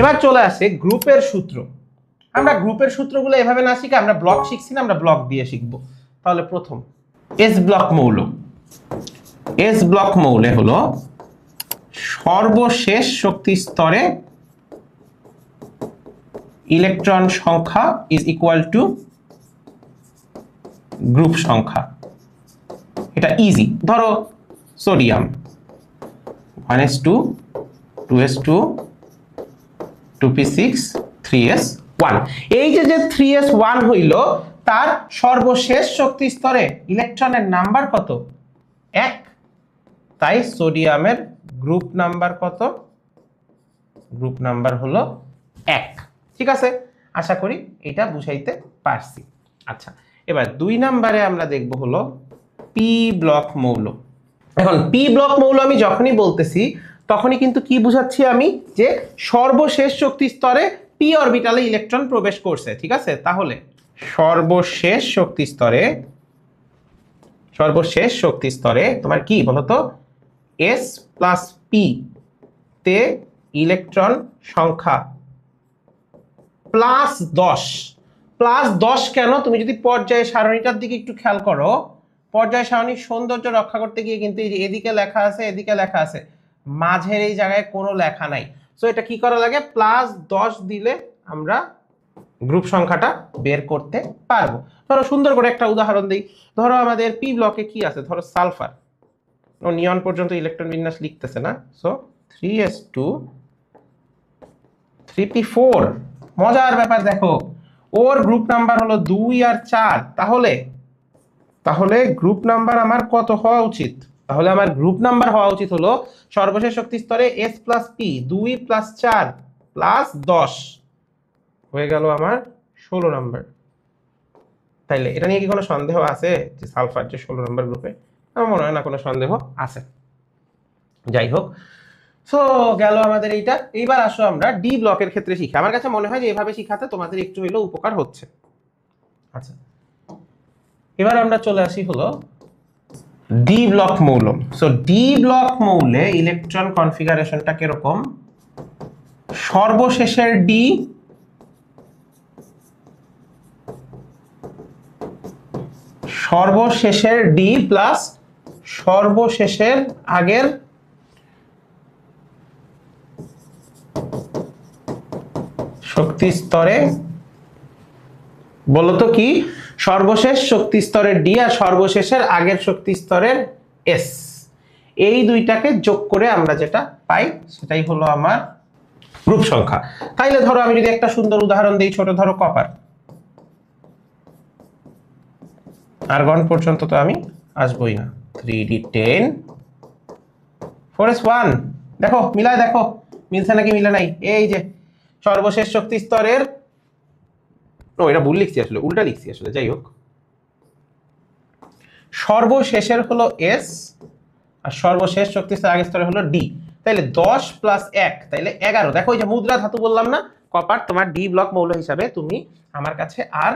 এবার চলে আসে গ্রুপের সূত্র। আমরা গ্রুপের সূত্রগুলো এভাবে না শিখে আমরা ব্লক শিখছি না, আমরা ব্লক দিয়ে শিখবো। তাহলে প্রথম এস ব্লক মৌল, এস ব্লক মৌলে হলো সর্বশেষ শক্তি স্তরে ইলেকট্রন সংখ্যা ইজ ইকুয়াল টু গ্রুপ সংখ্যা। এটা ইজি। ধরো sodium 1s2 2s2 2p6 3s1, এই যে 3s1 হইল তার সর্বশেষ শক্তি স্তরে ইলেকট্রনের নাম্বার কত? 1। তাই সোডিয়ামের গ্রুপ নাম্বার কত? গ্রুপ নাম্বার হলো 1। ঠিক আছে, আশা করি এটা বুঝাইতে পারছি। আচ্ছা, এবার 2 নম্বরে আমরা দেখব হলো পি ব্লক মৌল। এখন পি ব্লক মৌল আমি যখনই বলতেছি তখনই কিন্তু কি বুঝাচ্ছি আমি, যে সর্বশেষ শক্তি স্তরে পি অরবিটালে ইলেকট্রন প্রবেশ করছে। ঠিক আছে, তাহলে সর্বশেষ শক্তি স্তরে তোমার কি বলতো, এস প্লাস পি তে ইলেকট্রন সংখ্যা +10। +10 কেন? তুমি যদি পর্যায় সারণীটার দিকে একটু খেয়াল করো, পর্যায় সারণীর সৌন্দর্য রক্ষা করতে গিয়ে কিন্তু এই যে এদিকে লেখা আছে এদিকে লেখা আছে, মাঝের এই জায়গায় কোনো লেখা নাই। সো এটা কি করা লাগে, +10 দিলে আমরা গ্রুপ সংখ্যাটা বের করতে পারবো। ধরো সুন্দর করে একটা উদাহরণ দিই। ধরো আমাদের পি ব্লকে কি আছে, ধরো সালফার, ও নিয়ন পর্যন্ত ইলেকট্রন বিন্যাস লিখতেছে না। So 3s2 3p4। মজার ব্যাপার দেখো, ওর গ্রুপ নাম্বার হলো 2 আর 4। তাহলে গ্রুপ নাম্বার আমার কত হওয়া উচিত? তাহলে আমার গ্রুপ নাম্বার হওয়া উচিত হলো সর্বশেষ শক্তি স্তরে s plus P 2 plus 4 plus 10 হয়ে গেল আমার 16 নাম্বার। তাইলে এটা নিয়ে কি কোনো সন্দেহ আছে যে সালফার যে 16 নাম্বার গ্রুপে? আমার মনে হয় না কোনো সন্দেহ আছে। যাই হোক, সো গেল আমাদের এইটা। এইবার আসো আমরা ডি ব্লকের ক্ষেত্রে শিখি। আমার কাছে মনে হয় যে এভাবে শিখাতে তোমাদের একটু হইলেও উপকার হচ্ছে। আচ্ছা, এবার আমরা চলে আসি হলো ডি ব্লক মৌল। সো ডি ব্লক মৌলে ইলেকট্রন কনফিগারেশনটা কিরকম? সর্বশেষের ডি প্লাস সর্বশেষের আগের শক্তি স্তরে, বলতো কি, সর্বশেষ শক্তি স্তরের ডি আর সর্বশেষের আগের শক্তি স্তরের এস, এই দুইটাকে যোগ করে আমরা যেটা পাই সেটাই হলো আমার গ্রুপ সংখ্যা। তাইলে ধরো আমি যদি একটা সুন্দর উদাহরণ দিই, ছোট ধরো কপার, আর্গন পর্যন্ত তো আমি আসবই না, 3d10 4s1। দেখো মিলায় দেখো মিলছে নাকি মিলে নাই। এই যে সর্বশেষ শক্তি স্তরের, ও এটা ভুল লিখছি আসলে, উল্টা লিখছি আসলে। যাই হোক, সর্বশেষের হলো এস আর সর্বশেষ শক্তি স্তরের আগের স্তরে হলো ডি। তাইলে 10 প্লাস 1 তাইলে 11। দেখো এই যে মুদ্রা ধাতু বললাম না, কপার তোমার ডি ব্লক মৌল হিসাবে তুমি আমার কাছে আর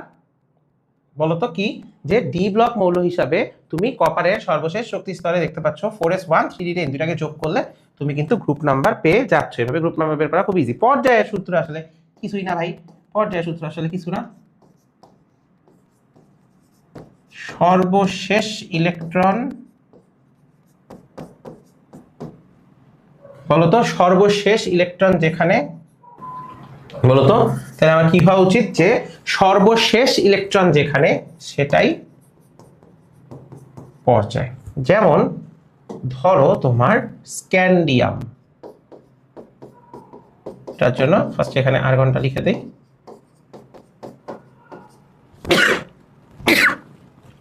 বলতো কি, যে ডি ব্লক মৌল হিসাবে তুমি কপারের সর্বশেষ শক্তি স্তরে দেখতে পাচ্ছ 4s1 3d10, দুটাকে যোগ করলে তুমি কিন্তু গ্রুপ নাম্বার পেয়ে যাচ্ছ। এভাবে গ্রুপ নাম্বার বের করা খুব ইজি। পর্যায়ের সূত্র আসলে কিছুই না ভাই, পর্যায়ের সূত্র আসলে কিছু না। সর্বশেষ ইলেকট্রন, বলতো সর্বশেষ ইলেকট্রন যেখানে, বলতো তাহলে আমার কি হওয়া উচিত, যে সর্বশেষ ইলেকট্রন যেখানে সেটাই পর্যায়। যেমন ধরো তোমার স্ক্যান্ডিয়াম, তার জন্য ফার্স্ট এখানে আর্গনটা লিখে দেই।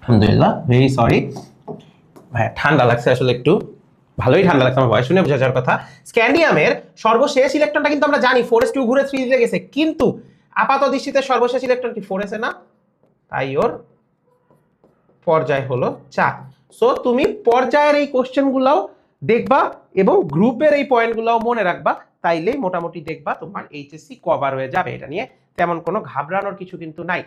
আলহামদুলিল্লাহ, ভেরি সরি ভাই, ঠান্ডা লাগছে আসলে, একটু ভালোই ঠান্ডা লাগছে, আমার ভয় শুনে বোঝা যাওয়ার কথা। স্ক্যান্ডিয়ামের সর্বশেষ ইলেকট্রনটা কিন্তু আমরা জানি 4s2 ঘুরে 3 দিতে গেছে, কিন্তু আপাত দৃষ্টিতে সর্বশেষ ইলেকট্রনটি 4s না, তাই ওর পর্যায় হলো 4। সো তুমি পর্যায়ের এই কোশ্চেনগুলোও দেখবা এবং গ্রুপের এই পয়েন্টগুলোও মনে রাখবা, তাইলেই মোটামুটি দেখবা তোমার এইচএসসি কভার হয়ে যাবে। এটা নিয়ে তেমন কোনো ঘাবড়ানোর কিছু কিন্তু নাই।